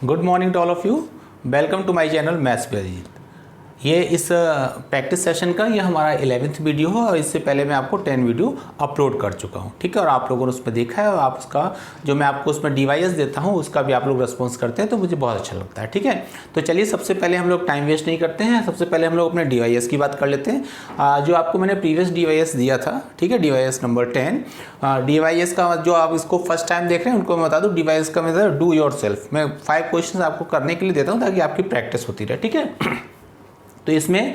Good morning to all of you. Welcome to my channel maths पे अजीत। ये इस practice session का ये हमारा 11th वीडियो है और इससे पहले मैं आपको 10 वीडियो अपलोड कर चुका हूँ, ठीक है। और आप लोगों ने उसमें देखा है और आप उसका जो मैं आपको उसमें डिवाइस देता हूँ उसका भी आप लोग रिस्पॉन्स करते हैं तो मुझे बहुत अच्छा लगता है, ठीक है। तो चलिए सबसे पहले हम लोग टाइम वेस्ट नहीं करते हैं, सबसे पहले हम लोग अपने डिवाइस की बात कर लेते हैं। जो आपको मैंने प्रीवियस डिवाइस दिया था, ठीक है, डिवाइस नंबर 10। डिवाइस का जो आप इसको फर्स्ट टाइम देख रहे हैं उनको मैं बता दूँ, डिवाइस का मतलब डू योर सेल्फ। मैं 5 क्वेश्चन आपको करने के लिए देता हूँ ताकि आपकी प्रैक्टिस होती रहे, ठीक है। तो इसमें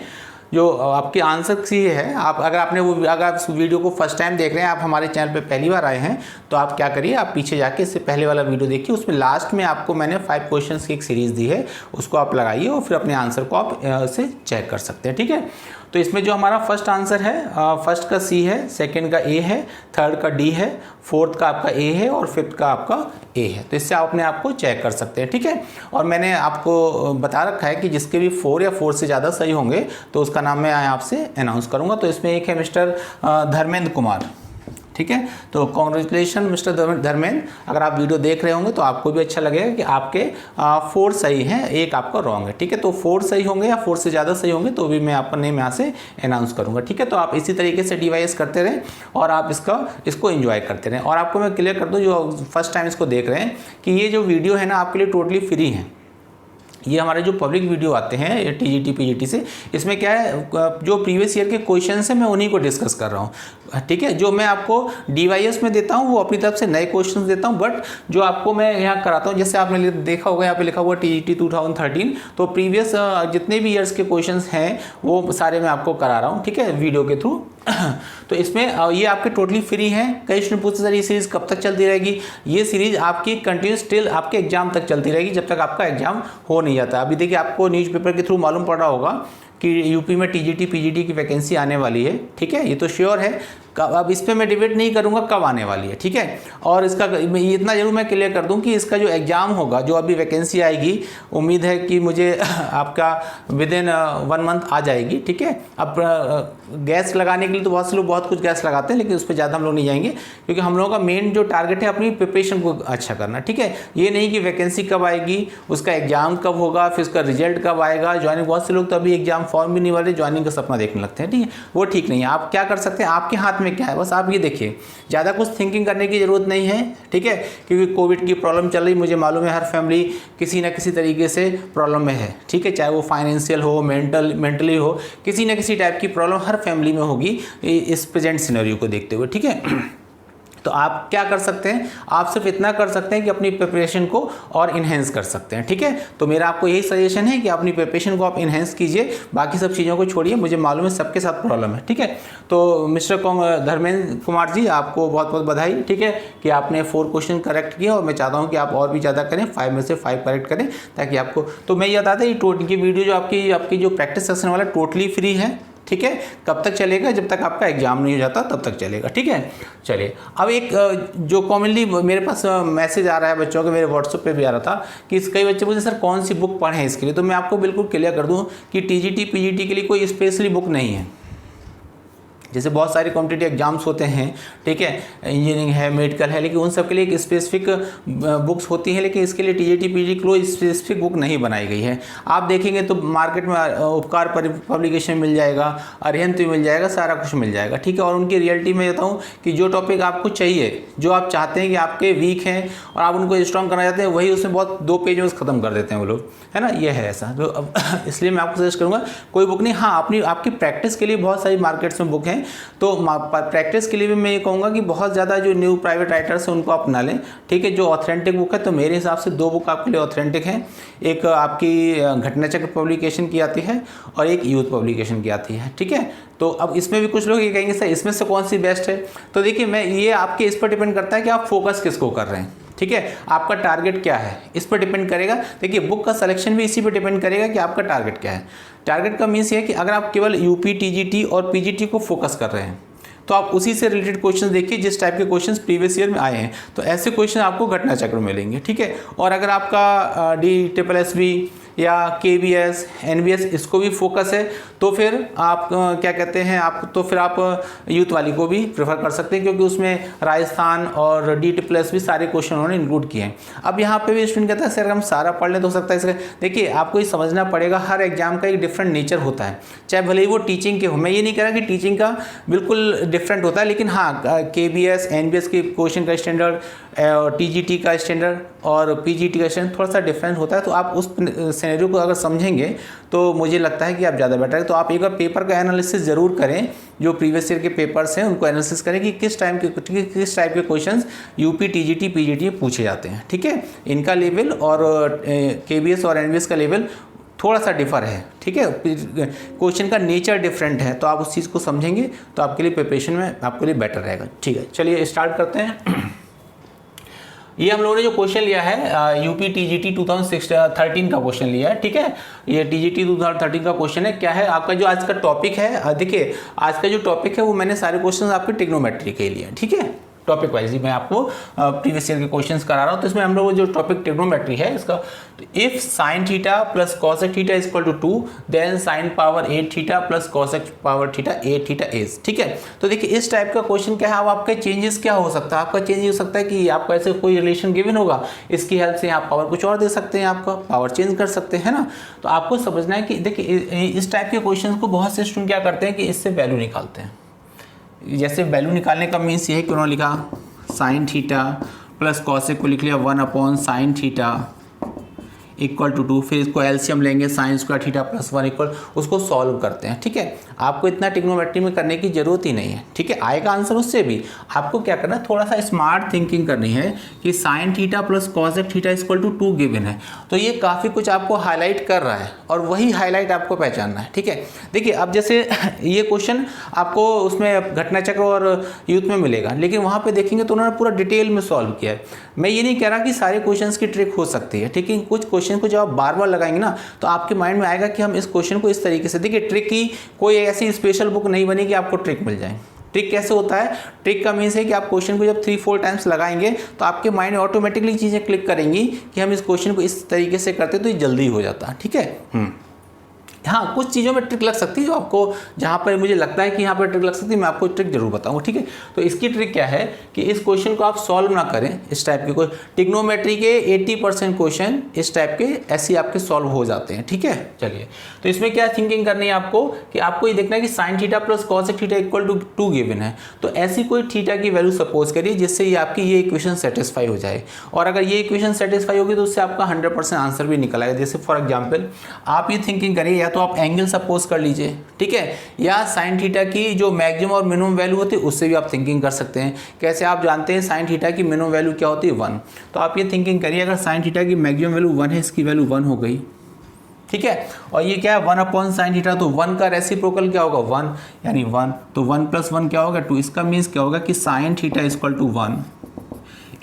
जो आपके आंसर सी है, आप अगर आप इस वीडियो को फर्स्ट टाइम देख रहे हैं, आप हमारे चैनल पे पहली बार आए हैं, तो आप क्या करिए, आप पीछे जाके इससे पहले वाला वीडियो देखिए। उसमें लास्ट में आपको मैंने 5 क्वेश्चंस की एक सीरीज़ दी है, उसको आप लगाइए और फिर अपने आंसर को आप इसे चेक कर सकते हैं, ठीक है। तो इसमें जो हमारा फर्स्ट आंसर है, फर्स्ट का सी है, सेकंड का ए है, थर्ड का डी है, फोर्थ का आपका ए है और फिफ्थ का आपका ए है। तो इससे आप अपने आप को चेक कर सकते हैं, ठीक है। और मैंने आपको बता रखा है कि जिसके भी 4 या 4 से ज़्यादा सही होंगे तो उसका नाम मैं आपसे अनाउंस करूँगा। तो इसमें एक है मिस्टर धर्मेंद्र कुमार, ठीक है। तो कॉन्ग्रेचुलेशन मिस्टर धर्मेंद्र, अगर आप वीडियो देख रहे होंगे तो आपको भी अच्छा लगेगा कि आपके 4 सही हैं, एक आपका रॉन्ग है, ठीक है। तो 4 सही होंगे या 4 से ज़्यादा सही होंगे तो भी मैं आपका नेम यहाँ से अनाउंस करूँगा, ठीक है। तो आप इसी तरीके से डिवाइस करते रहें और आप इसको एंजॉय करते रहें। और आपको मैं क्लियर कर दूँ जो फर्स्ट टाइम इसको देख रहे हैं कि ये जो वीडियो है ना आपके लिए टोटली फ्री है। ये हमारे जो पब्लिक वीडियो आते हैं टीजीटी पीजीटी से, इसमें क्या है, जो प्रीवियस ईयर के क्वेश्चन हैं मैं उन्हीं को डिस्कस कर रहा हूँ, ठीक है। जो मैं आपको डीवाईएस में देता हूँ वो अपनी तरफ से नए क्वेश्चन देता हूँ, बट जो आपको मैं यहाँ कराता हूँ, जैसे आपने देखा होगा यहाँ पे लिखा हुआ टीजीटी 2013, तो प्रीवियस जितने भी ईयर्स के क्वेश्चन हैं वो सारे मैं आपको करा रहा हूँ, ठीक है, वीडियो के थ्रू। तो इसमें ये आपके टोटली फ्री हैं। कई स्टूडेंट पूछते सर ये सीरीज़ कब तक चलती रहेगी? ये सीरीज़ आपकी कंटिन्यूस टिल आपके एग्जाम तक चलती रहेगी, जब तक आपका एग्जाम हो नहीं जाता। अभी देखिए आपको न्यूज़पेपर के थ्रू मालूम पड़ रहा होगा कि यूपी में टीजीटी पीजीटी की वैकेंसी आने वाली है, ठीक है, ये तो श्योर है। अब इस पर मैं डिबेट नहीं करूंगा कब आने वाली है, ठीक है। और इसका इतना जरूर मैं क्लियर कर दूं कि इसका जो एग्ज़ाम होगा, जो अभी वैकेंसी आएगी, उम्मीद है कि मुझे आपका विद इन 1 मंथ आ जाएगी, ठीक है। अब गैस लगाने के लिए तो बहुत से लोग बहुत कुछ गैस लगाते हैं, लेकिन उस पर ज़्यादा हम लोग नहीं जाएंगे क्योंकि हम लोगों का मेन जो टारगेट है अपनी प्रिपरेशन को अच्छा करना, ठीक है। ये नहीं कि वैकेंसी कब आएगी, उसका एग्ज़ाम कब होगा, फिर उसका रिजल्ट कब आएगा, ज्वाइनिंग। बहुत से लोग तो अभी एग्जाम फॉर्म भी नहीं वाले, ज्वाइनिंग का सपना देखने लगते हैं, ठीक है। वो ठीक नहीं है। आप क्या कर सकते हैं, आपके हाथ में क्या है, बस आप ये देखिए, ज़्यादा कुछ थिंकिंग करने की ज़रूरत नहीं है, ठीक है। क्योंकि कोविड की प्रॉब्लम चल रही, मुझे मालूम है हर फैमिली किसी न किसी तरीके से प्रॉब्लम में है, ठीक है। चाहे वो फाइनेंशियल हो, मेंटली हो, किसी न किसी टाइप की प्रॉब्लम हर फैमिली में होगी इस प्रेजेंट सिनेरियो को देखते हुए, ठीक है। तो आप क्या कर सकते हैं, आप सिर्फ इतना कर सकते हैं कि अपनी प्रिपरेशन को और इन्हेंस कर सकते हैं, ठीक है। तो मेरा आपको यही सजेशन है कि अपनी प्रिपरेशन को आप इन्हेंस कीजिए, बाकी सब चीज़ों को छोड़िए। मुझे मालूम है सबके साथ प्रॉब्लम है, ठीक है। तो मिस्टर धर्मेंद्र कुमार जी, आपको बहुत बहुत बधाई, ठीक है, कि आपने 4 क्वेश्चन करेक्ट किए और मैं चाहता हूँ कि आप और भी ज़्यादा करें, 5 में से 5 करेक्ट करें ताकि आपको। तो मैं ये बताता ये वीडियो जो आपकी जो प्रैक्टिस सेशन वाला टोटली फ्री है, ठीक है। कब तक चलेगा? जब तक आपका एग्जाम नहीं हो जाता तब तक चलेगा, ठीक है। चलिए अब एक जो कॉमनली मेरे पास मैसेज आ रहा है बच्चों के, मेरे व्हाट्सएप पे भी आ रहा था कि कई बच्चे मुझे सर कौन सी बुक पढ़ें इसके लिए। तो मैं आपको बिल्कुल क्लियर कर दूं कि टीजीटी पीजीटी के लिए कोई स्पेशली बुक नहीं है। जैसे बहुत सारे कॉम्पिटिटिव एग्जाम्स होते हैं, ठीक है, इंजीनियरिंग है, मेडिकल है, लेकिन उन सब के लिए एक स्पेसिफिक बुक्स होती हैं, लेकिन इसके लिए टीजीटी पीजीटी कोई स्पेसिफिक बुक नहीं बनाई गई है। आप देखेंगे तो मार्केट में उपकार पब्लिकेशन मिल जाएगा, अरिहंत भी मिल जाएगा, सारा कुछ मिल जाएगा, ठीक है। और उनकी रियलिटी में बताऊँ कि जो टॉपिक आपको चाहिए, जो आप चाहते हैं कि आपके वीक हैं और आप उनको स्ट्रॉन्ग करना चाहते हैं, वही उसमें बहुत 2 पेज में ख़त्म कर देते हैं वो लोग, है ना, ये है ऐसा। तो अब इसलिए मैं आपको सजेस्ट करूँगा कोई बुक नहीं। हाँ, आपकी प्रैक्टिस के लिए बहुत सारी मार्केट्स में बुक हैं, तो प्रैक्टिस के लिए भी मैं ये कहूँगा कि बहुत ज़्यादा जो न्यू प्राइवेट राइटर्स हैं उनको अपना लें, ठीक है। जो ऑथेंटिक बुक है, तो मेरे हिसाब से 2 बुक आपके लिए ऑथेंटिक हैं। एक आपकी घटनाचक्र पब्लिकेशन की आती है और एक यूथ पब्लिकेशन की आती है, ठीक है। तो अब इसमें भी कुछ लोग ये कहेंगे सर इसमें से कौन सी बेस्ट है। तो देखिए, मैं ये आपके इस पर डिपेंड करता है कि आप फोकस किसको कर रहे हैं, ठीक है, आपका टारगेट क्या है, इस पर डिपेंड करेगा। देखिए, बुक का सिलेक्शन भी इसी पर डिपेंड करेगा कि आपका टारगेट क्या है। टारगेट का मीन्स ये है कि अगर आप केवल यूपी टीजीटी और पीजीटी को फोकस कर रहे हैं तो आप उसी से रिलेटेड क्वेश्चन देखिए जिस टाइप के क्वेश्चंस प्रीवियस ईयर में आए हैं, तो ऐसे क्वेश्चन आपको घटना चक्र में मिलेंगे, ठीक है। और अगर आपका DSSB या KBS NBS इसको भी फोकस है, तो फिर आप क्या कहते हैं आप, तो फिर आप यूथ वाली को भी प्रेफर कर सकते हैं, क्योंकि उसमें राजस्थान और DT+ भी सारे क्वेश्चन उन्होंने इंक्लूड किए हैं। अब यहाँ पे भी स्टूडेंट कहता है सर हम सारा पढ़ लें तो हो सकता है इसका, देखिए आपको ये समझना पड़ेगा हर एग्जाम का एक डिफरेंट नेचर होता है, चाहे भले ही वो टीचिंग के हो। मैं ये नहीं कह रहा कि टीचिंग का बिल्कुल डिफरेंट होता है, लेकिन हाँ KBS NBS के क्वेश्चन का स्टैंडर्ड, TGT का स्टैंडर्ड और PGT का स्टैंडर्ड थोड़ा सा डिफरेंट होता है। तो आप उस सिनेरियो को अगर समझेंगे तो मुझे लगता है कि आप ज़्यादा बेटर है। तो आप एक बार पेपर का एनालिसिस ज़रूर करें, जो प्रीवियस ईयर के पेपर्स हैं उनको एनालिसिस करें कि किस टाइप के क्वेश्चंस UP TGT PGT पूछे जाते हैं, ठीक है। इनका लेवल और KBS और NBS का लेवल थोड़ा सा डिफर है, ठीक है, क्वेश्चन का नेचर डिफरेंट है। तो आप उस चीज़ को समझेंगे तो आपके लिए प्रिपरेशन में आपके लिए बेटर रहेगा, ठीक है। चलिए स्टार्ट करते हैं। ये हम लोगों ने जो क्वेश्चन लिया है UP TGT 2013 का क्वेश्चन लिया है, ठीक है। ये TGT 2013 का क्वेश्चन है। क्या है आपका जो आज का टॉपिक है, देखिए आज का जो टॉपिक है वो मैंने सारे क्वेश्चन आपके ट्रिग्नोमेट्री के लिए, ठीक है, टॉपिक वाइज ही मैं आपको प्रीवियस ईयर के क्वेश्चंस करा रहा हूँ। तो इसमें हम लोग जो टॉपिक ट्रिग्नोमेट्री है इसका, तो if sin theta plus cosec theta is equal to 2 then sin power 8 theta plus cosec power theta 8 theta is, ठीक है। तो देखिए इस टाइप का क्वेश्चन क्या है, अब आपका चेंजेस क्या हो सकता है, आपका चेंज हो सकता है कि आपको ऐसे कोई रिलेशन गिवन होगा, इसकी हेल्प से आप पावर कुछ और दे सकते हैं, आपका पावर चेंज कर सकते हैं ना। तो आपको समझना है कि देखिए इस टाइप के क्वेश्चन को बहुत से स्टूडेंट क्या करते हैं कि इससे वैल्यू निकालते हैं। जैसे वैल्यू निकालने का मीन्स ये है कि उन्होंने लिखा sin थीटा प्लस cosec को लिख लिया 1/sin थीटा इक्वल टू 2, फिर इसको एलसीएम लेंगे sin square theta plus 1 equal, उसको सॉल्व करते हैं, ठीक है। आपको इतना ट्रिग्नोमेट्री में करने की जरूरत ही नहीं है, ठीक है, आएगा आंसर उससे भी। आपको क्या करना है, थोड़ा सा स्मार्ट थिंकिंग करनी है कि sin theta plus cosec theta equal to 2 given है, तो ये काफ़ी कुछ आपको हाईलाइट कर रहा है और वही हाईलाइट आपको पहचानना है, ठीक है। देखिए अब जैसे ये क्वेश्चन आपको उसमें घटना चक्र और यूथ में मिलेगा, लेकिन वहाँ पर देखेंगे तो उन्होंने पूरा डिटेल में सॉल्व किया है। मैं ये नहीं कह रहा कि सारे क्वेश्चन की ट्रिक हो सकती है, ठीक है, कुछ क्वेश्चन को जब आप बार बार लगाएंगे ना तो आपके माइंड में आएगा कि हम इस क्वेश्चन को इस तरीके से, देखिए ट्रिक की कोई ऐसी स्पेशल बुक नहीं बनी कि आपको ट्रिक मिल जाए। ट्रिक कैसे होता है, ट्रिक का मीन्स है कि आप क्वेश्चन को जब 3-4 टाइम्स लगाएंगे तो आपके माइंड में ऑटोमेटिकली चीज़ें क्लिक करेंगी कि हम इस क्वेश्चन को इस तरीके से करते तो ये जल्दी हो जाता है, ठीक है। हाँ कुछ चीज़ों में ट्रिक लग सकती है, जो आपको जहाँ पर मुझे लगता है कि यहाँ पर ट्रिक लग सकती है मैं आपको ट्रिक जरूर बताऊँगा, ठीक है। तो इसकी ट्रिक क्या है कि इस क्वेश्चन को आप सॉल्व ना करें, इस टाइप के कोई ट्रिग्नोमेट्री के 80% क्वेश्चन इस टाइप के ऐसे आपके सॉल्व हो जाते हैं, ठीक है। चलिए तो इसमें क्या थिंकिंग करनी है आपको कि आपको ये देखना है कि sin theta plus cosec theta equal to 2 given है, तो ऐसी कोई थीटा की वैल्यू सपोज करिए जिससे ये आपकी ये इक्वेशन सेटिस्फाई हो जाए, और अगर ये इक्वेशन सेटिस्फाई होगी तो उससे आपका 100% आंसर भी निकल आएगा। जैसे फॉर एग्जाम्पल आप ये थिंकिंग करिए, या तो आप एंगल सपोज कर लीजिए, ठीक है, या sin थीटा की जो मैक्सिमम और मिनिमम वैल्यू होती है उससे भी आप थिंकिंग कर सकते हैं। कैसे आप जानते हैं sin थीटा की मिनिमम वैल्यू क्या होती है 1, तो आप ये थिंकिंग करिए अगर sin थीटा की मैक्सिमम वैल्यू 1 है, इसकी वैल्यू 1 हो गई, ठीक है, और ये क्या है 1/sin थीटा, तो 1 का रेसिप्रोकल क्या होगा 1, यानी 1, तो 1 + 1 क्या होगा 2। इसका मीन्स क्या होगा कि sin थीटा इक्वल टू 1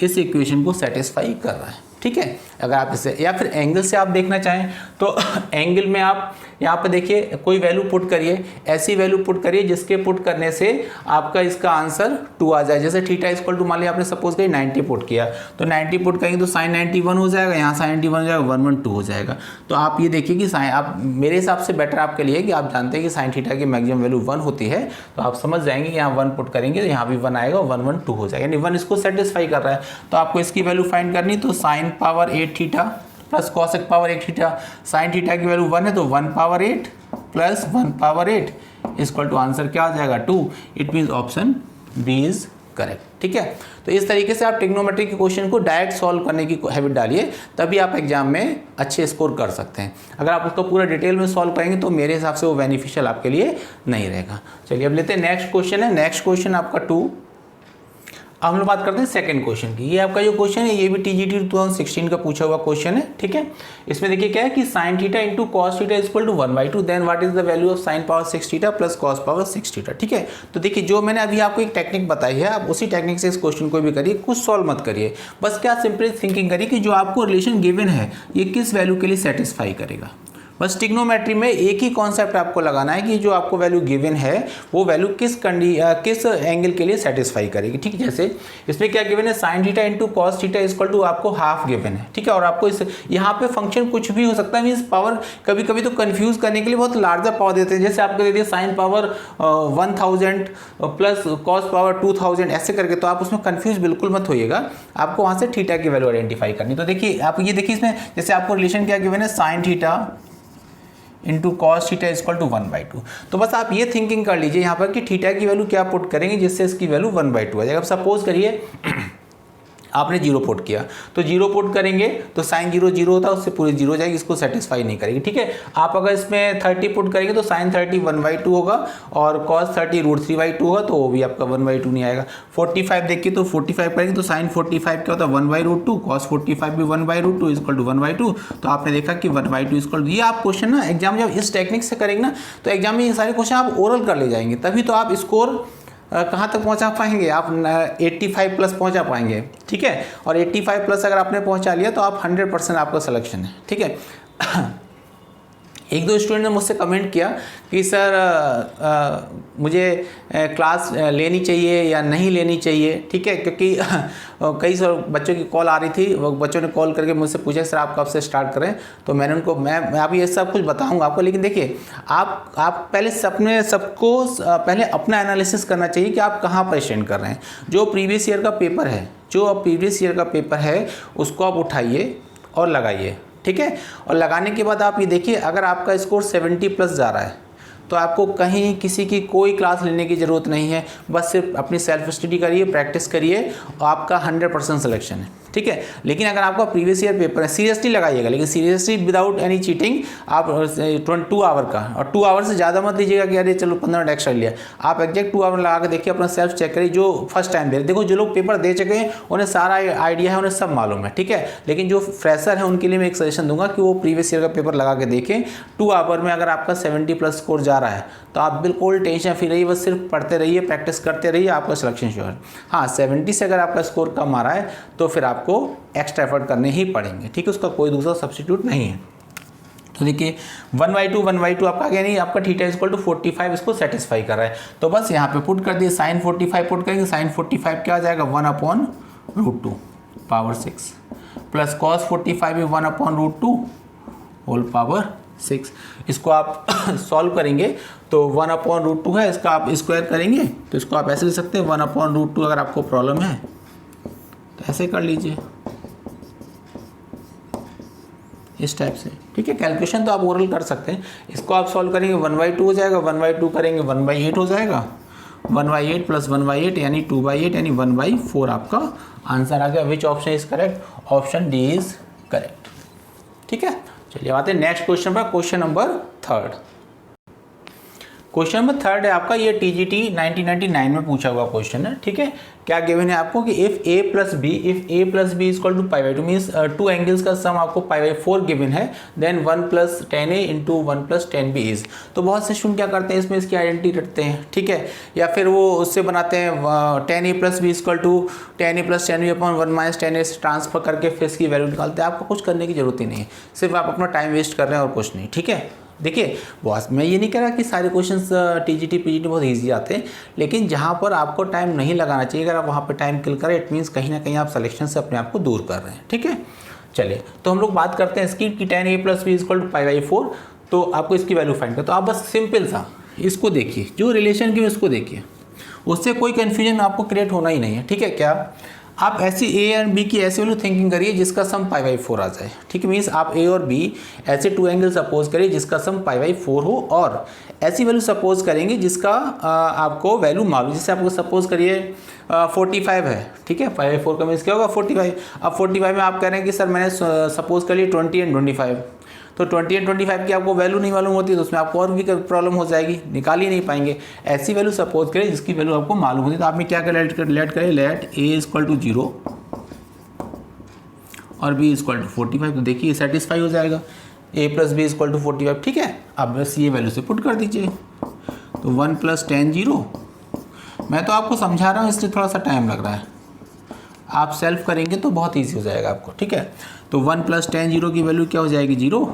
इस इक्वेशन को सेटिस्फाई कर रहा है, ठीक है। अगर आप इसे या फिर एंगल से आप देखना चाहें तो एंगल में आप यहाँ पर देखिए कोई वैल्यू पुट करिए, ऐसी वैल्यू पुट करिए जिसके पुट करने से आपका इसका आंसर 2 आ जाए। जैसे थीटा इक्वल टू मान लिया आपने सपोज करी 90 पुट किया, तो 90 पुट करेंगे तो sin 91 हो जाएगा, यहाँ sin 91 हो जाएगा, 112 हो जाएगा। तो आप ये देखिए कि आप मेरे हिसाब से बेटर आपके लिए कि आप जानते हैं कि sin थीटा की मैक्सिमम वैल्यू 1 होती है, तो आप समझ जाएंगे कि यहाँ 1 पुट करेंगे तो यहाँ भी 1 आएगा, 112 हो जाएगा, यानी 1 इसको सेटिस्फाई कर रहा है। तो आपको इसकी वैल्यू फाइंड करनी, तो sin power 8 theta plus cosec power 8 theta, sin theta की वैल्यू 1 है तो 1 power 8 plus 1 power 8 equal to answer क्या आ जाएगा 2। It means option B is correct, ठीक है। तो इस तरीके से आप ट्रिग्नोमेट्री के क्वेश्चन को डायरेक्ट सॉल्व करने की हैबिट डालिए, तभी आप एग्जाम में अच्छे स्कोर कर सकते हैं। अगर आप उसको पूरा डिटेल में सॉल्व करेंगे तो मेरे हिसाब से वो बेनिफिशियल आपके लिए नहीं रहेगा। चलिए अब लेते हैं नेक्स्ट क्वेश्चन है, नेक्स्ट क्वेश्चन आपका 2। अब हम लोग बात करते हैं सेकंड क्वेश्चन की। ये आपका जो क्वेश्चन है ये भी TGT 2016 का पूछा हुआ क्वेश्चन है, ठीक है। इसमें देखिए क्या है कि sin theta into cos theta equal to 1/2, then what is the value of sin power 6 theta plus cos power 6 theta, ठीक है। तो देखिए जो मैंने अभी आपको एक टेक्निक बताई है, आप उसी टेक्निक से इस क्वेश्चन को भी करिए, कुछ सॉल्व मत करिए, बस क्या सिंपली थिंकिंग करिए कि जो आपको रिलेशन गिवन है ये किस वैल्यू के लिए सेटिस्फाई करेगा, बस ट्रिग्नोमेट्री में एक ही कॉन्सेप्ट आपको लगाना है कि जो आपको वैल्यू गिवन है वो वैल्यू किस एंगल के लिए सेटिस्फाई करेगी। ठीक है, जैसे इसमें क्या गिवन है, sine theta into cos theta equal to आपको हाफ गिवन है। ठीक है, और आपको इस यहाँ पे फंक्शन कुछ भी हो सकता है, मीन्स पावर कभी कभी तो कंफ्यूज करने के लिए बहुत लार्जर पावर देते हैं, जैसे आपको दे दिया sine power 1000 plus cos power 2000 ऐसे करके, तो आप उसमें कंफ्यूज बिल्कुल मत होइएगा, आपको वहाँ से थीटा की वैल्यू आइडेंटिफाई करनी। तो देखिए आप ये देखिए इसमें जैसे आपको रिलेशन क्या गिवन है, sine theta into cos theta equal to 1/2। तो बस आप ये थिंकिंग कर लीजिए यहाँ पर कि थीटा की वैल्यू क्या पुट करेंगे जिससे इसकी वैल्यू 1/2 आ जाएगा। अब सपोज करिए आपने 0 पुट किया, तो 0 पुट करेंगे तो साइन 0 0 होता है, उससे पूरी 0 हो जाएगी, इसको सेटिस्फाई नहीं करेगी। ठीक है, आप अगर इसमें 30 पुट करेंगे तो साइन 30 1/2 होगा और कॉस 30 √3/2 होगा, तो वो भी आपका 1/2 नहीं आएगा। 45 देखिए तो 45 करेंगे तो साइन 45 क्या होता है 1/√2, कॉस 45 भी 1/√2 इक्वल टू 1/2। तो आपने देखा कि 1/2 इक्वल टू, ये आप क्वेश्चन ना एग्जाम जब इस टेक्निक से करेंगे ना तो एग्जाम में ये सारे क्वेश्चन आप ओरल कर ले जाएंगे, तभी तो आप स्कोर कहाँ तक पहुँचा पाएंगे, आप 85 प्लस पहुँचा पाएंगे। ठीक है, और 85 प्लस अगर आपने पहुँचा लिया तो आप 100% आपका सिलेक्शन है। ठीक है, एक दो स्टूडेंट ने मुझसे कमेंट किया कि सर मुझे क्लास लेनी चाहिए या नहीं लेनी चाहिए। ठीक है, क्योंकि कई सारे बच्चों की कॉल आ रही थी, वो बच्चों ने कॉल करके मुझसे पूछा सर आप कब से स्टार्ट करें, तो मैंने उनको मैं आप ये सब कुछ बताऊंगा आपको, लेकिन देखिए आप पहले सबको पहले अपना एनालिसिस करना चाहिए कि आप कहाँ पर स्टैंड कर रहे हैं। जो प्रीवियस ईयर का पेपर है उसको आप उठाइए और लगाइए। ठीक है, और लगाने के बाद आप ये देखिए अगर आपका स्कोर 70 प्लस जा रहा है तो आपको कहीं किसी की कोई क्लास लेने की ज़रूरत नहीं है, बस सिर्फ अपनी सेल्फ स्टडी करिए, प्रैक्टिस करिए, आपका 100% सिलेक्शन है। ठीक है, लेकिन अगर आपका प्रीवियस ईयर पेपर है सीरियसली लगाइएगा, लेकिन सीरियसली विदाउट एनी चीटिंग। आप 2 आवर का, और 2 आवर से ज़्यादा मत लीजिएगा कि अरे चलो 15 मिनट एक्स्ट्रा लिया। आप एग्जैक्ट 2 आवर लगा के देखिए, अपना सेल्फ चेक करिए। जो फर्स्ट टाइम दे रहे, देखो जो लोग पेपर दे चुके हैं उन्हें सारा आइडिया है, उन्हें सब मालूम है। ठीक है, लेकिन जो फ्रेशर है उनके लिए मैं एक सजेशन दूंगा कि वो प्रीवियस ईयर का पेपर लगा के देखें। 2 आवर में अगर आपका 70 प्लस स्कोर जा रहा है तो आप बिल्कुल टेंशन फ्री रहिए, बस सिर्फ पढ़ते रहिए, प्रैक्टिस करते रहिए, आपका सिलेक्शन श्योर है। हाँ, 70 से अगर आपका स्कोर कम आ रहा है तो फिर आपको एक्स्ट्रा एफर्ट करने ही पड़ेंगे। ठीक है, उसका कोई दूसरा सब्स्टिट्यूट नहीं है। तो देखिए 1/2 आपका क्या नहीं, आपका थीटा इक्वल टू 45 इसको सेटिस्फाई कर रहा है, तो बस यहाँ पे पुट कर दिए, साइन 45 पुट करेंगे, साइन 45 क्या आ जाएगा 1/√2 पावर 6 प्लस कॉस 45 भी 1/√2 होल पावर 6। इसको आप सॉल्व करेंगे तो 1/√2 है, इसका आप स्क्वायर करेंगे तो इसको आप ऐसे लिख सकते हैं 1/√2। अगर आपको प्रॉब्लम है तो ऐसे कर लीजिए इस टाइप से। ठीक है, कैलकुलेशन तो आप ओरल कर सकते हैं। इसको आप सॉल्व करेंगे 1/2 हो जाएगा, 1/2 करेंगे 1/8 हो जाएगा, 1/8 प्लस 1/8 यानी 2/8 यानी 1/4 आपका आंसर आ गया। Which option is correct? Option D is correct. ठीक है, चलिए आते हैं नेक्स्ट क्वेश्चन पर, क्वेश्चन नंबर 3। क्वेश्चन नंबर 3 है आपका, ये TGT 1999 में पूछा हुआ क्वेश्चन है। ठीक है, क्या गिवन है आपको कि if a plus B equal to π/2 means 2 angles का सम आपको π/4 गिवन है, then 1 plus 10a into 1 plus 10b is. तो बहुत से स्टूडेंट क्या करते हैं, इसमें इसकी आइडेंटिटी रखते हैं। ठीक है, या फिर वो उससे बनाते हैं 10a plus B equal to 10a plus 10b upon 1 minus 10a से ट्रांसफर करके फिर इसकी वैल्यू निकालते हैं। आपको कुछ करने की जरूरत ही नहीं है, सिर्फ आप अपना टाइम वेस्ट कर रहे हैं और कुछ नहीं। ठीक है, देखिए बॉस मैं ये नहीं कह रहा कि सारे क्वेश्चंस TGT PGT बहुत इजी आते हैं, लेकिन जहाँ पर आपको टाइम नहीं लगाना चाहिए, अगर आप वहाँ पर टाइम किल करें इट मीन्स कहीं ना कहीं आप सिलेक्शन से अपने आप को दूर कर रहे हैं। ठीक है, चलिए तो हम लोग बात करते हैं इसकी कि 10a plus B equal to π/4। तो आपको इसकी वैल्यू फाइंड कर, तो आप बस सिंपल सा इसको देखिए, जो रिलेशन की उसको देखिए, उससे कोई कन्फ्यूजन आपको क्रिएट होना ही नहीं है। ठीक है, क्या आप ऐसी a और b की ऐसी वैल्यू थिंकिंग करिए जिसका सम π/4 आ जाए। ठीक है, मीन्स आप a और b ऐसे 2 एंगल सपोज करिए जिसका सम π/4 हो, और ऐसी वैल्यू सपोज करेंगे जिसका आपको वैल्यू मालूम, जैसे आपको सपोज करिए 45 है। ठीक है, π/4 का मीन्स क्या होगा 45। अब 45 में आप कह रहे हैं कि सर मैंने सपोज कर लिया 20 एंड 25, तो 20 एंड 25 की आपको वैल्यू नहीं मालूम होती, तो उसमें आपको और भी प्रॉब्लम हो जाएगी, निकाल ही नहीं पाएंगे। ऐसी वैल्यू सपोज करें जिसकी वैल्यू आपको मालूम होती है, तो आपने क्या कर लेट करें, लेट a इक्वल टू 0 और b इक्वल टू 45। तो देखिए सेटिस्फाई हो जाएगा, a plus B equal to 45। ठीक है, अब बस ये वैल्यू से पुट कर दीजिए, तो 1 प्लस 10 0। मैं तो आपको समझा रहा हूँ इसलिए थोड़ा सा टाइम लग रहा है, आप सेल्फ करेंगे तो बहुत ईजी हो जाएगा आपको। ठीक है, तो 1 प्लस 10 0 की वैल्यू क्या हो जाएगी 0,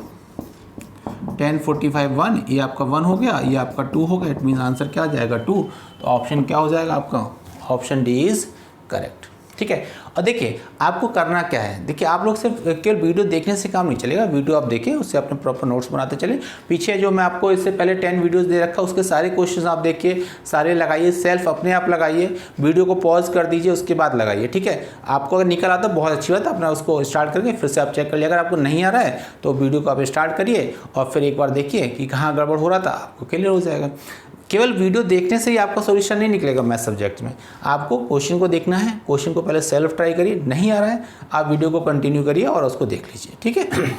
1045 1, ये आपका 1 हो गया, ये आपका 2 हो गया। इट मीन आंसर क्या आ जाएगा 2। तो ऑप्शन क्या हो जाएगा आपका, ऑप्शन डी इज़ करेक्ट। ठीक है। और देखिए आपको करना क्या है, देखिए आप लोग सिर्फ केवल वीडियो देखने से काम नहीं चलेगा, वीडियो आप देखें, उससे अपने प्रॉपर नोट्स बनाते चले। पीछे जो मैं आपको इससे पहले 10 वीडियोस दे रखा, उसके सारे क्वेश्चंस आप देखिए, सारे लगाइए, सेल्फ अपने आप लगाइए, वीडियो को पॉज कर दीजिए, उसके बाद लगाइए। ठीक है। आपको अगर निकल आता बहुत अच्छी बात है, अपना उसको स्टार्ट करके फिर से आप चेक कर लिया। अगर आपको नहीं आ रहा है तो वीडियो को आप स्टार्ट करिए और फिर एक बार देखिए कि कहाँ गड़बड़ हो रहा था, आपको क्लियर हो जाएगा। केवल वीडियो देखने से ही आपका सॉल्यूशन नहीं निकलेगा मैथ सब्जेक्ट में, आपको क्वेश्चन को देखना है, क्वेश्चन को पहले सेल्फ ट्राई करिए, नहीं आ रहा है आप वीडियो को कंटिन्यू करिए और उसको देख लीजिए। ठीक है।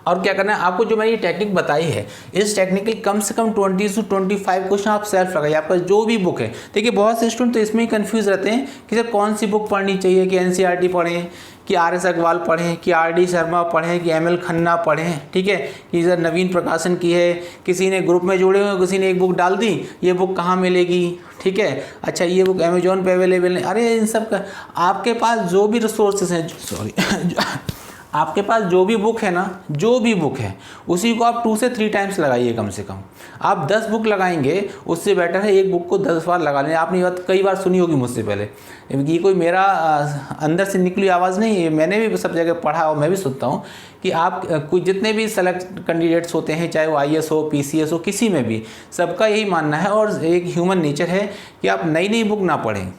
और क्या करना है आपको, जो मैंने ये टेक्निक बताई है, इस टेक्निक के कम से कम 20 से 25 क्वेश्चन आप सेल्फ लगाइए, आपका जो भी बुक है। देखिए बहुत से स्टूडेंट तो इसमें ही कंफ्यूज रहते हैं कि सर कौन सी बुक पढ़नी चाहिए, कि एनसीईआरटी पढ़ें, कि आर.एस. अग्रवाल पढ़ें, कि आर.डी. शर्मा पढ़ें, कि एम.एल. खन्ना पढ़ें। ठीक है। कि सर नवीन प्रकाशन की है, किसी ने ग्रुप में जोड़े हुए, किसी ने एक बुक डाल दी, ये बुक कहाँ मिलेगी। ठीक है। अच्छा ये बुक अमेजोन पे अवेलेबल नहीं। अरे इन सब का आपके पास जो भी रिसोर्सेज हैं, सॉरी आपके पास जो भी बुक है ना, जो भी बुक है उसी को आप 2 से 3 टाइम्स लगाइए कम से कम। आप 10 बुक लगाएंगे उससे बेटर है एक बुक को 10 बार लगा लें। आपने ये बात कई बार सुनी होगी मुझसे पहले, ये कोई मेरा अंदर से निकली आवाज़ नहीं है, मैंने भी सब जगह पढ़ा और मैं भी सुनता हूँ कि आप कुछ जितने भी सेलेक्ट कैंडिडेट्स होते हैं, चाहे वो IAS हो, PCS हो, किसी में भी सबका यही मानना है और एक ह्यूमन नेचर है कि आप नई नई बुक ना पढ़ें।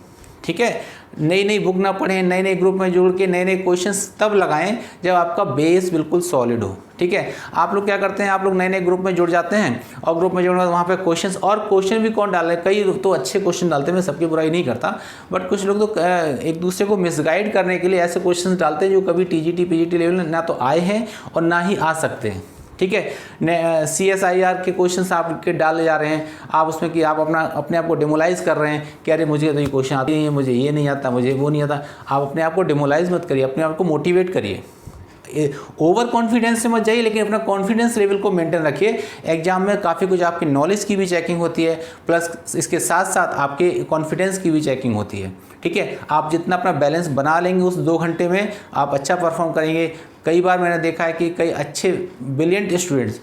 ठीक है। नई नई बुक ना पढ़ें, नए नए ग्रुप में जुड़ के नए नए क्वेश्चंस तब लगाएं जब आपका बेस बिल्कुल सॉलिड हो। ठीक है। आप लोग क्या करते हैं, आप लोग नए नए ग्रुप में जुड़ जाते हैं और ग्रुप में जुड़ने वहाँ पे क्वेश्चंस, और क्वेश्चन भी कौन डाल रहे हैं, कई तो अच्छे क्वेश्चन डालते हैं, मैं सबकी बुराई नहीं करता, बट कुछ लोग तो एक दूसरे को मिसगाइड करने के लिए ऐसे क्वेश्चन डालते हैं जो कभी TGT PGT लेवल में ना तो आए हैं और ना ही आ सकते हैं। ठीक है। CSIR के क्वेश्चंस आपके डाले जा रहे हैं, आप उसमें कि आप अपने आप को डिमोलाइज कर रहे हैं कि अरे मुझे तो ये क्वेश्चन आती नहीं है, मुझे ये नहीं आता, मुझे वो नहीं आता। आप अपने आप को डिमोलाइज मत करिए, अपने आप को मोटिवेट करिए। ओवर कॉन्फिडेंस से मत जाइए, लेकिन अपना कॉन्फिडेंस लेवल को मेंटेन रखिए। एग्जाम में काफ़ी कुछ आपकी नॉलेज की भी चेकिंग होती है, प्लस इसके साथ साथ आपके कॉन्फिडेंस की भी चेकिंग होती है। ठीक है। आप जितना अपना बैलेंस बना लेंगे उस 2 घंटे में, आप अच्छा परफॉर्म करेंगे। कई बार मैंने देखा है कि कई अच्छे ब्रिलियंट स्टूडेंट्स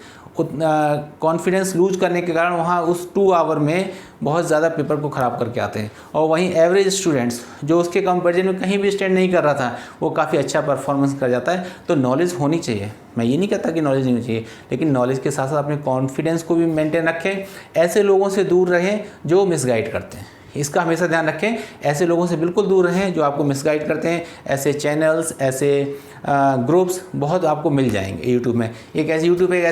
कॉन्फिडेंस लूज करने के कारण वहाँ उस 2 आवर में बहुत ज़्यादा पेपर को ख़राब करके आते हैं, और वहीं एवरेज स्टूडेंट्स जो उसके कंपैरिजन में कहीं भी स्टैंड नहीं कर रहा था वो काफ़ी अच्छा परफॉर्मेंस कर जाता है। तो नॉलेज होनी चाहिए, मैं ये नहीं कहता कि नॉलेज नहीं होनी चाहिए, लेकिन नॉलेज के साथ साथ अपने कॉन्फिडेंस को भी मेंटेन रखें। ऐसे लोगों से दूर रहें जो मिसगाइड करते हैं, इसका हमेशा ध्यान रखें। ऐसे लोगों से बिल्कुल दूर रहें जो आपको मिसगाइड करते हैं। ऐसे चैनल्स, ऐसे ग्रुप्स बहुत आपको मिल जाएंगे यूट्यूब में। यूट्यूब एक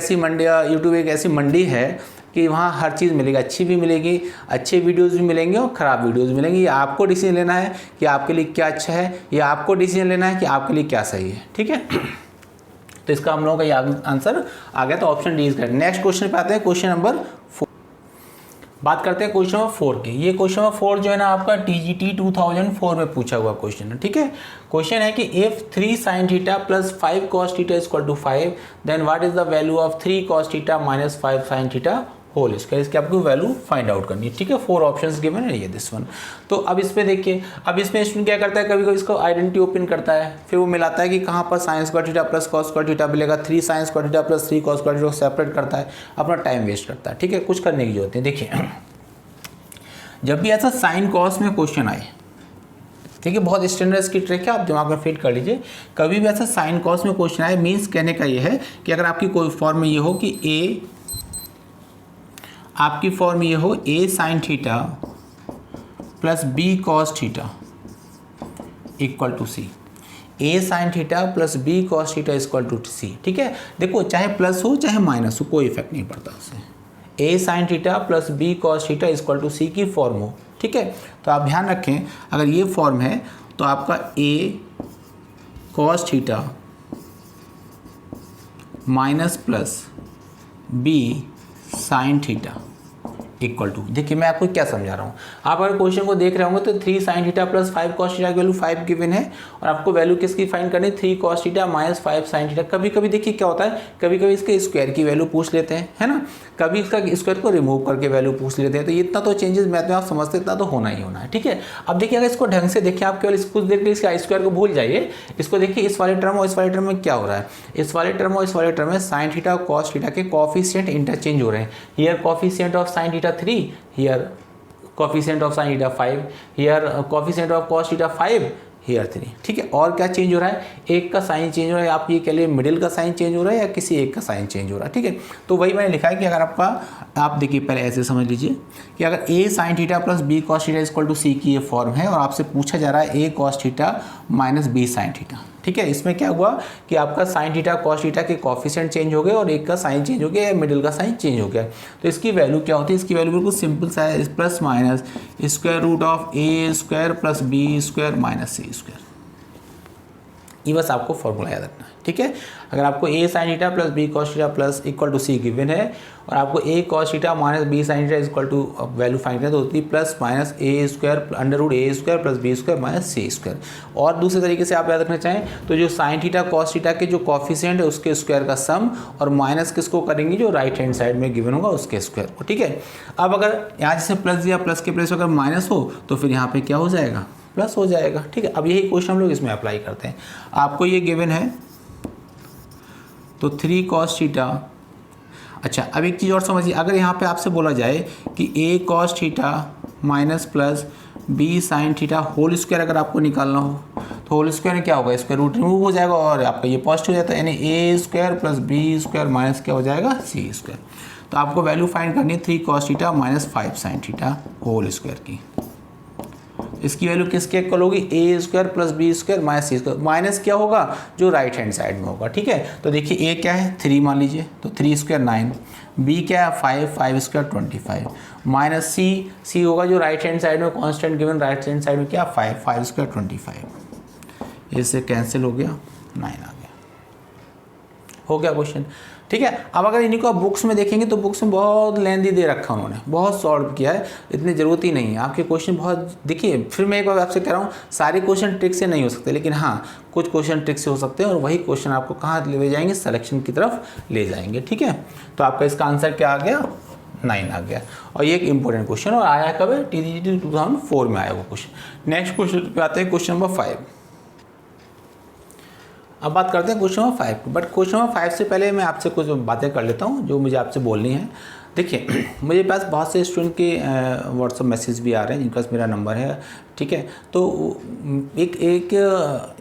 ऐसी मंडी है कि वहाँ हर चीज़ मिलेगी, अच्छी भी मिलेगी, अच्छे वीडियोस भी मिलेंगे और ख़राब वीडियोस मिलेंगे। ये आपको डिसीजन लेना है कि आपके लिए क्या अच्छा है, या आपको डिसीजन लेना है कि आपके लिए क्या सही है। ठीक है। तो इसका हम लोगों का ये आंसर आ गया, तो option D is correct. Next question पे आते हैं, क्वेश्चन नंबर 4। बात करते हैं क्वेश्चन नंबर 4 की। ये क्वेश्चन नंबर 4 जो है ना आपका TGT 2004 में पूछा हुआ क्वेश्चन है। ठीक है। क्वेश्चन है कि if 3 sin theta plus 5 cos theta equal to 5, then what is the value of 3 cos theta minus 5 sin theta whole square. इसकी आपको वैल्यू फाइंड आउट करनी है। ठीक है। 4 ऑप्शंस गिवन है, ये दिस वन। तो अब इस पे देखिए, अब इसमें स्टूडेंट क्या करता है, कभी कभी इसको आइडेंटिटी ओपन करता है, फिर वो मिलाता है कि कहाँ पर sine square theta plus cos square theta मिलेगा। 3 sin square theta plus 3 cos square theta separate करता है, अपना टाइम वेस्ट करता है। ठीक है। कुछ करने की जरूरत नहीं। देखिए जब भी ऐसा साइन कॉस में क्वेश्चन आए, ठीक है, बहुत स्टैंडर्ड की ट्रिक है, आप दिमाग में फिट कर लीजिए। कभी भी ऐसा साइन कॉस में क्वेश्चन आए, मीन्स कहने का ये है कि अगर आपकी कोई फॉर्म में ये हो कि A sine theta plus B cos theta equal to C, A sine theta plus B cos theta equal to C। ठीक है। देखो चाहे प्लस हो चाहे माइनस हो, कोई इफेक्ट नहीं पड़ता उससे। A sine theta plus B cos theta equal to C की फॉर्म हो। ठीक है। तो आप ध्यान रखें, अगर ये फॉर्म है तो आपका A cos theta minus plus B sine theta equal to, देखिए मैं आपको क्या समझा रहा हूँ। आप अगर क्वेश्चन को देख रहे होंगे तो 3 sin theta plus 5 cos theta की वैल्यू 5 गिवन है और आपको वैल्यू किसकी फाइंड करनी है, 3 cos theta minus 5 sin theta. कभी कभी देखिए क्या होता है, कभी कभी इसके स्क्वायर की वैल्यू पूछ लेते हैं, है ना, कभी इसका स्क्वायर को रिमूव करके वैल्यू पूछ लेते हैं। तो इतना तो चेंजेस मैथ में आप समझते, इतना तो होना ही होना है, ठीक है। अब देखिए अगर इसको ढंग से देखिए, आप केवल कुछ देर के लिए इसका स्क्वायर को भूल जाइए, इसको देखिए इस वाले टर्म और इस वाले टर्म में क्या हो रहा है, इस वाले टर्म और इस वाले टर्म में sin थीटा और cos थीटा के कोएफिशिएंट इंटरचेंज हो रहे हैं। Here coefficient of sin theta 3, here coefficient of sin theta 5, here coefficient of cos theta 5, here 3, ठीक है। और क्या चेंज हो रहा है, एक का साइन चेंज हो रहा है, आप ये कह लिए मिडिल का साइन चेंज हो रहा है या किसी एक का साइन चेंज हो रहा है, ठीक है। तो वही मैंने लिखा है कि अगर आप देखिए पहले ऐसे समझ लीजिए कि अगर a sin theta plus b cos theta equal to c की ये फॉर्म है और आपसे पूछा जा रहा है a cos theta minus b sin theta, ठीक है। इसमें क्या हुआ कि आपका sin थीटा cos थीटा के कोएफिशिएंट चेंज हो गए और एक का साइन चेंज हो गया या मिडिल का साइन चेंज हो गया। तो इसकी वैल्यू क्या होती है, इसकी वैल्यू बिल्कुल सिंपल सा है, plus minus square root of a square plus b square minus c square. ये बस आपको फॉर्मूला याद रखना है, ठीक है। अगर आपको a sin theta plus b cos theta plus equal to c given है और आपको a cos theta minus b sin theta equal to value find करना, तो होती है plus minus a square under root a square plus b square minus c square. और दूसरे तरीके से आप याद रखना चाहें तो जो sin थीटा cos थीटा के जो कोएफिशिएंट है उसके स्क्वायर का सम और माइनस किसको करेंगे, जो राइट हैंड साइड में गिवन होगा उसके स्क्वायर को, ठीक है। अब अगर यहाँ जैसे प्लस दिया, प्लस के प्लेस अगर माइनस हो तो फिर यहाँ पे क्या हो जाएगा, प्लस हो जाएगा, ठीक है। अब यही क्वेश्चन हम लोग इसमें अप्लाई करते हैं। आपको ये गिवन है तो 3 cos थीटा। अच्छा अब एक चीज़ और समझिए, अगर यहाँ पे आपसे बोला जाए कि a cos theta minus plus b sin theta whole square अगर आपको निकालना हो तो होल स्क्वायर में क्या होगा, स्क्वायर रूट रिमूव हो जाएगा और आपका ये पॉजिटिव हो जाता है, यानी a square plus b square minus क्या हो जाएगा, c स्क्वायर। तो आपको वैल्यू फाइंड करनी है 3 cos theta minus 5 sin theta whole square की। इसकी वैल्यू किसके इक्वल होगी, a square plus b square minus c square. Minus क्या होगा, जो राइट हैंड साइड में होगा, ठीक है। तो देखिए a क्या है 3 मान लीजिए, तो 3 स्क्वायर 9, b क्या है 5 स्क्वायर 25 माइनस c होगा जो राइट हैंड साइड में constant given, right hand side में क्या 5 स्क्वायर 25, इससे कैंसिल हो गया 9 आ गया, हो गया क्वेश्चन, ठीक है। अब अगर इन्हीं को आप बुक्स में देखेंगे तो बुक्स में बहुत लेंदी दे रखा उन्होंने, बहुत सॉल्व किया है, इतनी ज़रूरत ही नहीं है। आपके क्वेश्चन बहुत, देखिए फिर मैं एक बार आपसे कह रहा हूँ सारे क्वेश्चन ट्रिक से नहीं हो सकते, लेकिन हाँ कुछ क्वेश्चन ट्रिक से हो सकते हैं और वही क्वेश्चन आपको कहाँ ले जाएंगे, सिलेक्शन की तरफ ले जाएंगे, ठीक है। तो आपका इसका आंसर क्या आ गया, 9 आ गया। और ये एक इंपॉर्टेंट क्वेश्चन और आया कब है, TGT 2004 में आया वो क्वेश्चन। नेक्स्ट क्वेश्चन पे आते हैं, क्वेश्चन नंबर 5। अब बात करते हैं question number 5, but question number 5 से पहले मैं आपसे कुछ बातें कर लेता हूँ जो मुझे आपसे बोलनी है। देखिए मुझे पास बहुत से स्टूडेंट के व्हाट्सअप मैसेज भी आ रहे हैं जिनके पास मेरा नंबर है, ठीक है। तो एक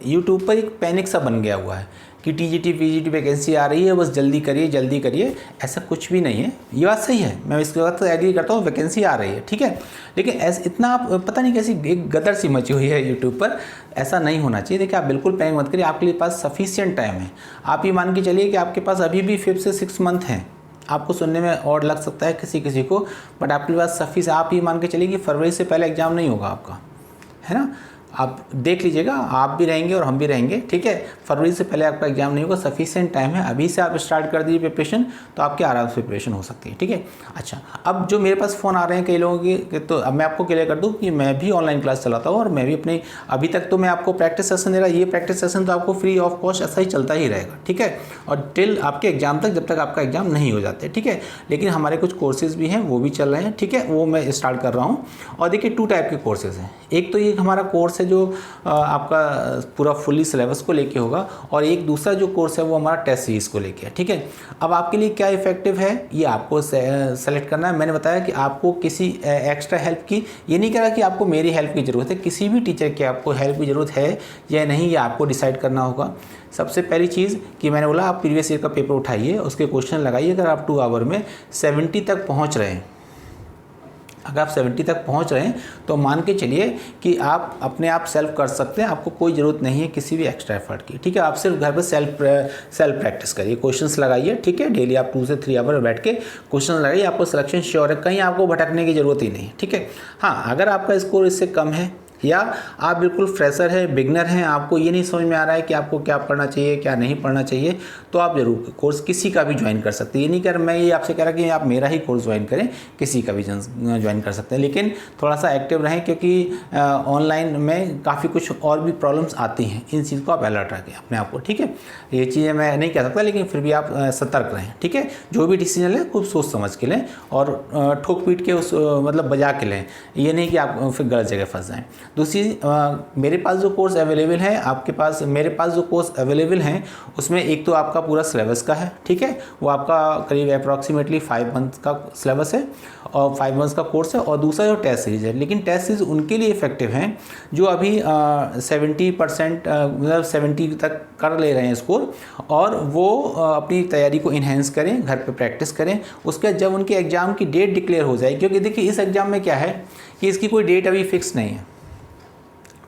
यूट्यूब पर एक पैनिक सा बन गया हुआ है कि TGT PGT वैकेंसी आ रही है, बस जल्दी करिए। ऐसा कुछ भी नहीं है, ये बात सही है, मैं इसके बात एग्री करता हूँ, वैकेंसी आ रही है, ठीक है। लेकिन ऐसा इतना आप पता नहीं कैसी एक गदर सी मची हुई है यूट्यूब पर, ऐसा नहीं होना चाहिए। देखिए आप बिल्कुल पैनिक मत करिए, आपके पास सफिशिएंट टाइम है। आप ये मान के चलिए कि आपके पास अभी भी 5 से 6 मंथ हैं। आपको सुनने में और लग सकता है किसी को, बट आपके पास सफिशिएंट, आप ये मान के चलिए कि फरवरी से पहले एग्जाम नहीं होगा आपका, है ना। आप देख लीजिएगा, आप भी रहेंगे और हम भी रहेंगे, ठीक है। फरवरी से पहले आपका एग्जाम नहीं होगा, सफिशिएंट टाइम है, अभी से आप स्टार्ट कर दीजिए प्रिपरेशन, तो आपकी आराम से प्रिपरेशन हो सकती है, ठीक है। अच्छा अब जो मेरे पास फ़ोन आ रहे हैं कई लोगों के, तो अब मैं आपको क्लियर कर दूं कि मैं भी ऑनलाइन क्लास चलाता हूं और मैं भी अपने, अभी तक तो मैं आपको प्रैक्टिस सेशन दे रहा, ये प्रैक्टिस सेशन तो आपको फ्री ऑफ कॉस्ट ऐसा ही चलता ही रहेगा, ठीक है। और टिल आपके एग्जाम तक, जब तक आपका एग्जाम नहीं हो जाते, ठीक है। लेकिन हमारे कुछ कोर्सेज़ भी हैं, वो भी चल रहे हैं, ठीक है, वो मैं स्टार्ट कर रहा हूँ। और देखिए 2 टाइप के कोर्सेज़ हैं, एक तो ये हमारा कोर्स है जो आपका पूरा फुली सिलेबस को लेके होगा, और एक दूसरा जो कोर्स है वो हमारा टेस्ट सीरीज़ को लेके है, ठीक है। अब आपके लिए क्या इफेक्टिव है ये आपको सेलेक्ट करना है। मैंने बताया कि आपको किसी एक्स्ट्रा हेल्प की, ये नहीं कह रहा कि आपको मेरी हेल्प की ज़रूरत है, किसी भी टीचर की आपको हेल्प की ज़रूरत है या नहीं, ये आपको डिसाइड करना होगा। सबसे पहली चीज़ कि मैंने बोला आप प्रीवियस ईयर का पेपर उठाइए, उसके क्वेश्चन लगाइए। अगर आप 2 आवर में 70 तक पहुँच रहे हैं, अगर आप 70 तक पहुंच रहे हैं तो मान के चलिए कि आप अपने आप सेल्फ कर सकते हैं, आपको कोई ज़रूरत नहीं है किसी भी एक्स्ट्रा एफर्ट की, ठीक है। आप सिर्फ घर पर सेल्फ प्रैक्टिस करिए, क्वेश्चंस लगाइए, ठीक है। डेली आप 2 से 3 आवर बैठ के क्वेश्चन लगाइए, आपको सिलेक्शन श्योर है, कहीं आपको भटकने की ज़रूरत ही नहीं, ठीक है। हाँ अगर आपका स्कोर इससे कम है या आप बिल्कुल फ्रेशर है, बिगनर हैं, आपको ये नहीं समझ में आ रहा है कि आपको क्या पढ़ना चाहिए क्या नहीं पढ़ना चाहिए, तो आप जरूर कोर्स किसी का भी ज्वाइन कर सकते हैं। ये नहीं कर मैं ये आपसे कह रहा कि आप मेरा ही कोर्स ज्वाइन करें, किसी का भी ज्वाइन कर सकते हैं, लेकिन थोड़ा सा एक्टिव रहें क्योंकि ऑनलाइन में काफ़ी कुछ और भी प्रॉब्लम्स आती हैं। इन चीज़ को आप अलर्ट रखें अपने आप को, ठीक है। ये चीज़ें मैं नहीं कह सकता, लेकिन फिर भी आप सतर्क रहें, ठीक है। जो भी डिसीजन लें खूब सोच समझ के लें और ठोक पीट के उस मतलब बजा के लें, ये नहीं कि आप फिर गलत जगह फंस जाएं। दूसरी मेरे पास जो कोर्स अवेलेबल है, आपके पास मेरे पास जो कोर्स अवेलेबल हैं उसमें एक तो आपका पूरा सिलेबस का है, ठीक है, वो आपका करीब अप्रॉक्सीमेटली 5 मंथ का सिलेबस है और 5 मंथ्स का कोर्स है। और दूसरा जो टेस्ट सीरीज है, लेकिन टेस्ट सीरीज उनके लिए इफेक्टिव हैं जो अभी 70% मतलब 70 तक कर ले रहे हैं स्कोर, और वो अपनी तैयारी को इन्हेंस करें, घर पे प्रैक्टिस करें। उसके जब उनके एग्ज़ाम की डेट डिक्लेयर हो जाए, क्योंकि देखिए इस एग्ज़ाम में क्या है कि इसकी कोई डेट अभी फिक्स नहीं है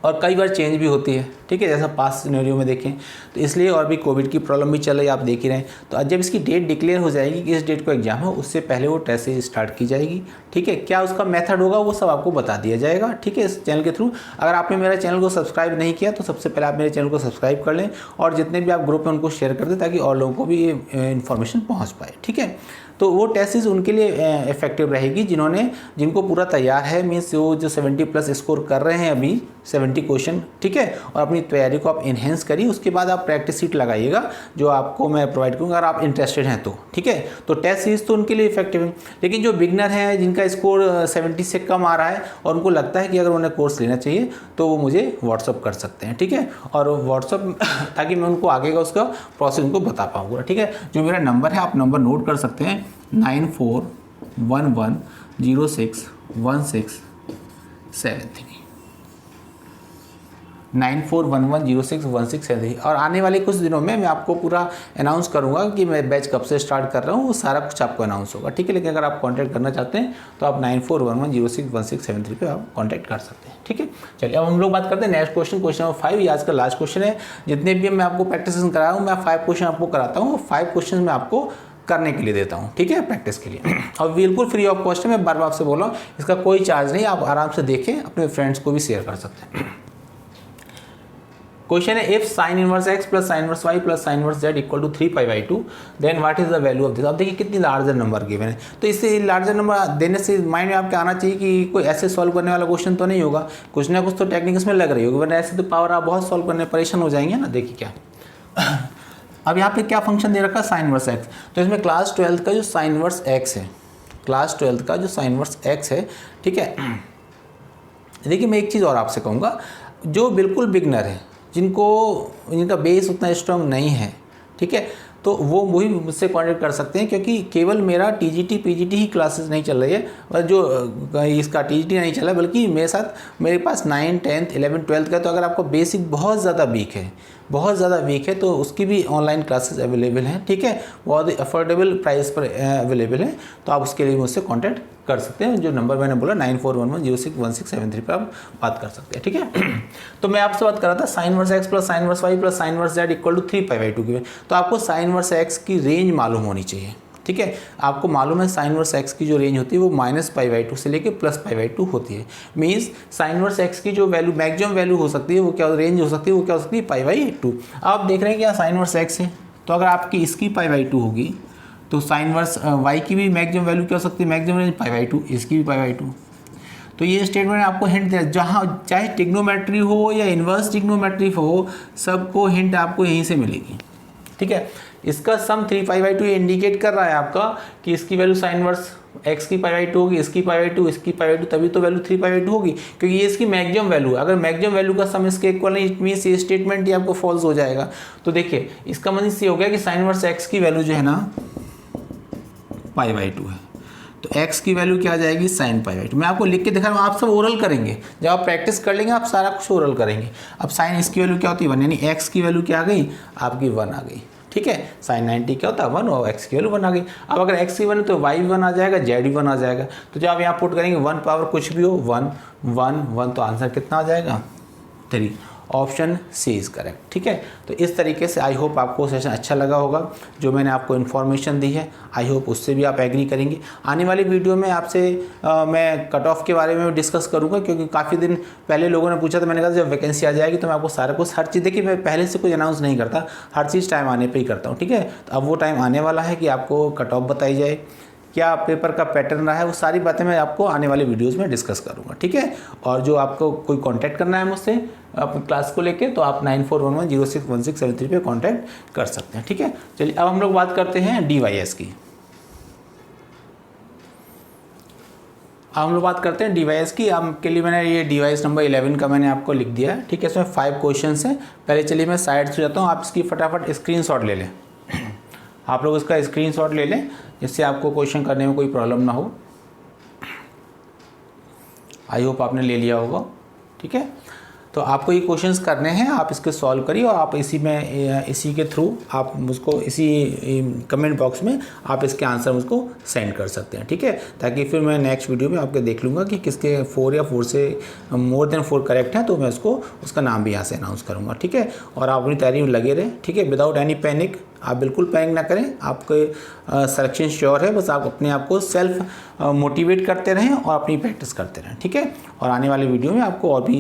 और कई बार चेंज भी होती है, ठीक है, जैसा पास सिनेरियो में देखें, तो इसलिए और भी कोविड की प्रॉब्लम भी चल रही है, आप देख ही रहे हैं। तो जब इसकी डेट डिक्लेयर हो जाएगी कि इस डेट को एग्जाम है, उससे पहले वो टेस्ट सीरीज स्टार्ट की जाएगी, ठीक है। क्या उसका मेथड होगा वो सब आपको बता दिया जाएगा, ठीक है, इस चैनल के थ्रू। अगर आपने मेरा चैनल को सब्सक्राइब नहीं किया तो सबसे पहले आप मेरे चैनल को सब्सक्राइब कर लें और जितने भी आप ग्रुप में उनको शेयर कर दें ताकि और लोगों को भी ये इन्फॉर्मेशन पहुँच पाए, ठीक है। तो वो टेस्ट सीरीज उनके लिए इफेक्टिव रहेगी जिनको पूरा तैयार है, मीन्स जो 70+ स्कोर कर रहे हैं अभी 70 क्वेश्चन, ठीक है, और अपनी तैयारी को आप इन्हेंस करिए। उसके बाद आप प्रैक्टिस सीट लगाइएगा जो आपको मैं प्रोवाइड करूँगा अगर आप इंटरेस्टेड हैं तो, ठीक है। तो टेस्ट सीरीज तो उनके लिए इफेक्टिव है, लेकिन जो बिगनर हैं जिनका स्कोर 70 से कम आ रहा है और उनको लगता है कि अगर उन्हें कोर्स लेना चाहिए तो वो मुझे व्हाट्सअप कर सकते हैं, ठीक है, और व्हाट्सअप ताकि मैं उनको आगे का उसका प्रोसेस उनको बता पाऊँगा, ठीक है। जो मेरा नंबर है आप नंबर नोट कर सकते हैं 9411061673 9411061673। और आने वाले कुछ दिनों में मैं आपको पूरा अनाउंस करूंगा कि मैं बैच कब से स्टार्ट कर रहा हूँ, वो सारा कुछ आपको अनाउंस होगा, ठीक है। लेकिन अगर आप कांटेक्ट करना चाहते हैं तो आप 9411061673 पे आप कांटेक्ट कर सकते हैं, ठीक है। चलिए अब हम लोग बात करते हैं नेक्स्ट क्वेश्चन नंबर 5। ये आज का लास्ट क्वेश्चन है। जितने भी मैं आपको प्रैक्टिस कराया हूँ, मैं 5 क्वेश्चन आपको कराता हूँ, 5 क्वेश्चन मैं आपको करने के लिए देता हूँ, ठीक है, प्रैक्टिस के लिए, और बिल्कुल फ्री ऑफ कॉस्ट है। मैं बार बार आपसे बोल रहा हूँ, इसका कोई चार्ज नहीं, आप आराम से देखें, अपने फ्रेंड्स को भी शेयर कर सकते हैं। क्वेश्चन है if sin inverse x plus sin inverse y plus sin inverse z equal to 3π/2 then what is the value of this. अब देखिए कितनी लार्जर नंबर गिवन है, तो इससे लार्जर नंबर देने से माइंड में आपके आना चाहिए कि कोई ऐसे सॉल्व करने वाला क्वेश्चन तो नहीं होगा, कुछ ना कुछ तो टेक्निक इसमें लग रही होगी, वरना ऐसे तो पावर आप बहुत सॉल्व करने परेशान हो जाएंगे ना। देखिए क्या अब यहाँ पे क्या फंक्शन दे रखा है sin इनवर्स x, तो इसमें क्लास 12 का जो sin इनवर्स x है, क्लास 12 का जो sin इनवर्स x है, ठीक है। देखिए मैं एक चीज़ और आपसे कहूँगा, जो बिल्कुल बिगनर है, जिनका बेस उतना स्ट्रॉन्ग नहीं है, ठीक है, तो वो वही मुझसे कॉन्टेक्ट कर सकते हैं, क्योंकि केवल मेरा टीजीटी पीजीटी ही क्लासेस नहीं चल रही है, और जो इसका टीजीटी नहीं चला, बल्कि मेरे साथ मेरे पास 9, 10, 11, 12 का। तो अगर आपको बेसिक बहुत ज़्यादा वीक है तो उसकी भी ऑनलाइन क्लासेस अवेलेबल हैं, ठीक है, बहुत ही अफोर्डेबल प्राइस पर अवेलेबल है, तो आप उसके लिए मुझसे कॉन्टैक्ट कर सकते हैं। जो नंबर मैंने बोला 9411061673 पर आप बात कर सकते हैं, ठीक है। तो मैं आपसे बात कर रहा था sin inverse x plus sin inverse y plus sin inverse z equal to 3π/2 की। तो आपको sin इनवर्स x की रेंज मालूम होनी चाहिए, ठीक है। आपको मालूम है sin इनवर्स x की जो रेंज होती है वो -π/2 से लेके +π/2 होती है। मीन्स sin इनवर्स x की जो वैल्यू मैक्सिमम वैल्यू हो सकती है वो क्या रेंज हो सकती है, वो क्या हो सकती है π/2। आप देख रहे हैं कि यहाँ sin इनवर्स x है, तो अगर आपकी इसकी π/2 होगी तो sin इनवर्स y की भी मैक्सिमम वैल्यू क्या हो सकती है, मैक्सिमम रेंज π/2, इसकी भी π/2। तो ये स्टेटमेंट आपको हिंट दिया, जहाँ चाहे ट्रिग्नोमेट्री हो या इन्वर्स ट्रिग्नोमेट्री हो, सबको हिंट आपको यहीं से मिलेगी, ठीक है। इसका सम 3π/2 इंडिकेट कर रहा है आपका कि इसकी वैल्यू sin इनवर्स x की π/2 होगी, इसकी π/2, इसकी π/2, तभी तो वैल्यू 3π/2 होगी, क्योंकि ये इसकी मैक्सिमम वैल्यू है। अगर मैक्सिमम वैल्यू का सम इसके इक्वल नहीं, इट मीन्स ये स्टेटमेंट ही आपको फॉल्स हो जाएगा। तो देखिए इसका मतलब ये हो गया कि sin इनवर्स x की वैल्यू जो है ना π/2 है, तो x की वैल्यू क्या आ जाएगी sin π/2। मैं आपको लिख के दिखा रहा हूँ, आप सब ओरल करेंगे, जब आप प्रैक्टिस कर लेंगे आप सारा कुछ ओरल करेंगे। अब sin इसकी वैल्यू क्या होती है 1, यानी x की वैल्यू क्या आ गई आपकी 1 आ गई, ठीक है। sin 90 क्या होता है 1 और x की वैल्यू 1 आ गई। अब अगर x की 1 है तो y भी 1 आ जाएगा, z भी 1 आ जाएगा। तो जब आप यहाँ पुट करेंगे 1 पावर कुछ भी हो 1 1 1, तो आंसर कितना आ जाएगा 3। Option C is correct. ठीक है, तो इस तरीके से आई होप आपको सेशन अच्छा लगा होगा। जो मैंने आपको इन्फॉर्मेशन दी है आई होप उससे भी आप एग्री करेंगे। आने वाली वीडियो में आपसे मैं कट ऑफ के बारे में डिस्कस करूँगा, क्योंकि काफ़ी दिन पहले लोगों ने पूछा था, मैंने कहा जब वैकेंसी आ जाएगी तो मैं आपको सारा कुछ हर चीज़, देखिए मैं पहले से कोई अनाउंस नहीं करता, हर चीज़ टाइम आने पे ही करता हूँ। ठीक है, तो अब वो टाइम आने वाला है कि आपको कट ऑफ बताई जाए, क्या पेपर का पैटर्न रहा है, वो सारी बातें मैं आपको आने वाले वीडियोस में डिस्कस करूँगा। ठीक है, और जो आपको कोई कांटेक्ट करना है मुझसे अपनी क्लास को लेके तो आप 9411061673 पे कांटेक्ट कर सकते हैं। ठीक है, चलिए अब हम लोग बात करते हैं DYS की। अब हम लोग बात करते हैं DYS की। आपके लिए मैंने ये DYS नंबर 11 का मैंने आपको लिख दिया है। ठीक है, इसमें 5 क्वेश्चन हैं। पहले चलिए मैं साइड से जाता हूँ, आप इसकी फटाफट स्क्रीनशॉट ले लें। आप लोग इसका स्क्रीनशॉट ले लें जिससे आपको क्वेश्चन करने में कोई प्रॉब्लम ना हो। आई होप आपने ले लिया होगा। ठीक है, तो आपको ये क्वेश्चंस करने हैं, आप इसके सॉल्व करिए और आप इसी के थ्रू आप मुझको इसी कमेंट बॉक्स में आप इसके आंसर मुझको सेंड कर सकते हैं। ठीक है, ताकि फिर मैं नेक्स्ट वीडियो में आपके देख लूँगा कि किसके 4 या 4 से मोर देन 4 करेक्ट है, तो मैं उसका नाम भी यहाँ से अनाउंस करूँगा। ठीक है, और आप अपनी तैयारी में लगे रहें। ठीक है, विदाउट एनी पैनिक, आप बिल्कुल पैनिक ना करें, आपके सिलेक्शन श्योर है, बस आप अपने आप को सेल्फ मोटिवेट करते रहें और अपनी प्रैक्टिस करते रहें। ठीक है, और आने वाले वीडियो में आपको और भी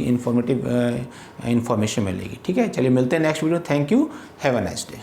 इन्फॉर्मेशन मिलेगी। ठीक है, चलिए मिलते हैं next video. Thank you, have a nice day.